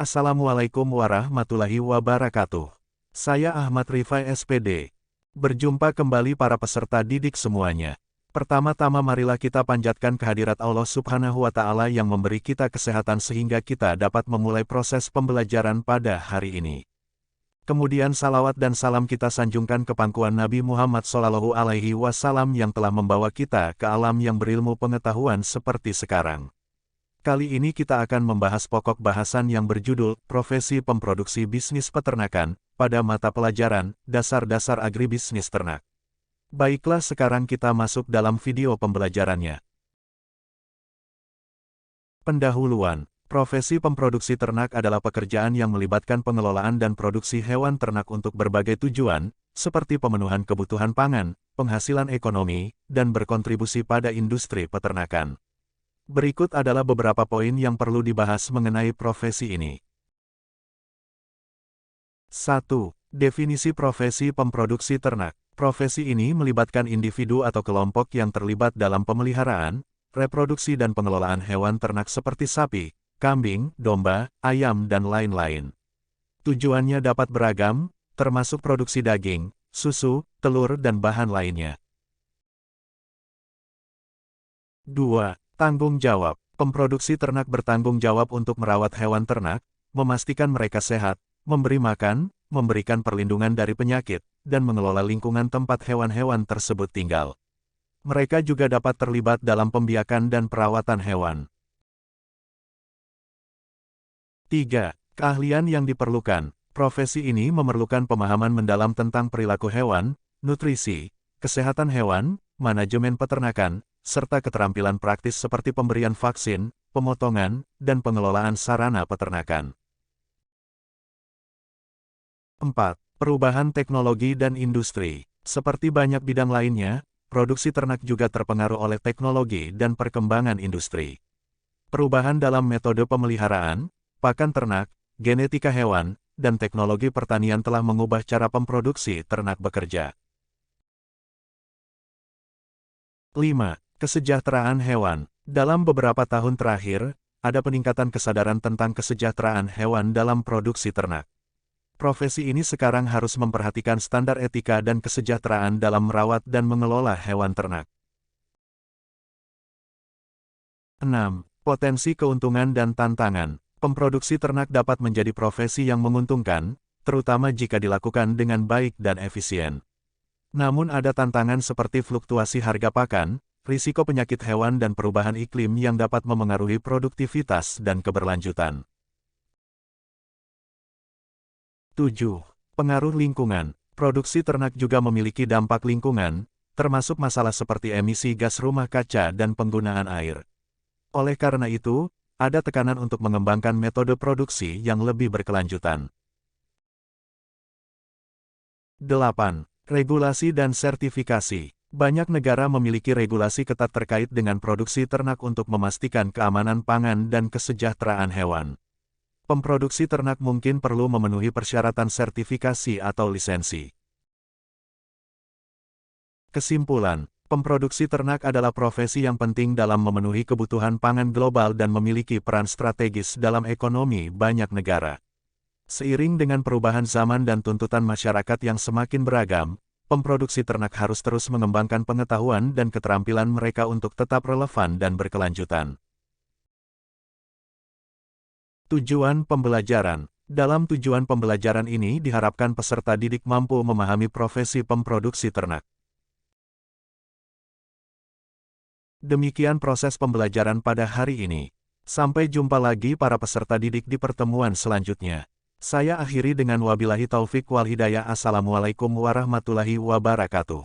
Assalamualaikum warahmatullahi wabarakatuh. Saya Ahmad Rifai SPD. Berjumpa kembali para peserta didik semuanya. Pertama-tama marilah kita panjatkan kehadirat Allah Subhanahu wa Ta'ala yang memberi kita kesehatan sehingga kita dapat memulai proses pembelajaran pada hari ini. Kemudian salawat dan salam kita sanjungkan ke pangkuan Nabi Muhammad SAW yang telah membawa kita ke alam yang berilmu pengetahuan seperti sekarang. Kali ini kita akan membahas pokok bahasan yang berjudul Profesi Pemproduksi Bisnis Peternakan pada mata pelajaran Dasar-Dasar Agribisnis Ternak. Baiklah, sekarang kita masuk dalam video pembelajarannya. Pendahuluan. Profesi pemproduksi ternak adalah pekerjaan yang melibatkan pengelolaan dan produksi hewan ternak untuk berbagai tujuan, seperti pemenuhan kebutuhan pangan, penghasilan ekonomi, dan berkontribusi pada industri peternakan. Berikut adalah beberapa poin yang perlu dibahas mengenai profesi ini. 1. Definisi profesi pemproduksi ternak. Profesi ini melibatkan individu atau kelompok yang terlibat dalam pemeliharaan, reproduksi dan pengelolaan hewan ternak seperti sapi, kambing, domba, ayam dan lain-lain. Tujuannya dapat beragam, termasuk produksi daging, susu, telur dan bahan lainnya. 2. Tanggung jawab. Pemproduksi ternak bertanggung jawab untuk merawat hewan ternak, memastikan mereka sehat, memberi makan, memberikan perlindungan dari penyakit, dan mengelola lingkungan tempat hewan-hewan tersebut tinggal. Mereka juga dapat terlibat dalam pembiakan dan perawatan hewan. 3. Keahlian yang diperlukan. Profesi ini memerlukan pemahaman mendalam tentang perilaku hewan, nutrisi, kesehatan hewan, manajemen peternakan, serta keterampilan praktis seperti pemberian vaksin, pemotongan, dan pengelolaan sarana peternakan. 4. Perubahan teknologi dan industri. Seperti banyak bidang lainnya, produksi ternak juga terpengaruh oleh teknologi dan perkembangan industri. Perubahan dalam metode pemeliharaan, pakan ternak, genetika hewan, dan teknologi pertanian telah mengubah cara pemproduksi ternak bekerja. 5. Kesejahteraan hewan. Dalam beberapa tahun terakhir, ada peningkatan kesadaran tentang kesejahteraan hewan dalam produksi ternak. Profesi ini sekarang harus memperhatikan standar etika dan kesejahteraan dalam merawat dan mengelola hewan ternak. 6. Potensi keuntungan dan tantangan. Pemproduksi ternak dapat menjadi profesi yang menguntungkan, terutama jika dilakukan dengan baik dan efisien. Namun ada tantangan seperti fluktuasi harga pakan, risiko penyakit hewan dan perubahan iklim yang dapat memengaruhi produktivitas dan keberlanjutan. 7. Pengaruh lingkungan. Produksi ternak juga memiliki dampak lingkungan, termasuk masalah seperti emisi gas rumah kaca dan penggunaan air. Oleh karena itu, ada tekanan untuk mengembangkan metode produksi yang lebih berkelanjutan. 8. Regulasi dan sertifikasi. Banyak negara memiliki regulasi ketat terkait dengan produksi ternak untuk memastikan keamanan pangan dan kesejahteraan hewan. Pemproduksi ternak mungkin perlu memenuhi persyaratan sertifikasi atau lisensi. Kesimpulan, pemproduksi ternak adalah profesi yang penting dalam memenuhi kebutuhan pangan global dan memiliki peran strategis dalam ekonomi banyak negara. Seiring dengan perubahan zaman dan tuntutan masyarakat yang semakin beragam, pemproduksi ternak harus terus mengembangkan pengetahuan dan keterampilan mereka untuk tetap relevan dan berkelanjutan. Tujuan pembelajaran. Dalam tujuan pembelajaran ini diharapkan peserta didik mampu memahami profesi pemproduksi ternak. Demikian proses pembelajaran pada hari ini. Sampai jumpa lagi para peserta didik di pertemuan selanjutnya. Saya akhiri dengan wabillahi taufik wal hidayah. Assalamualaikum warahmatullahi wabarakatuh.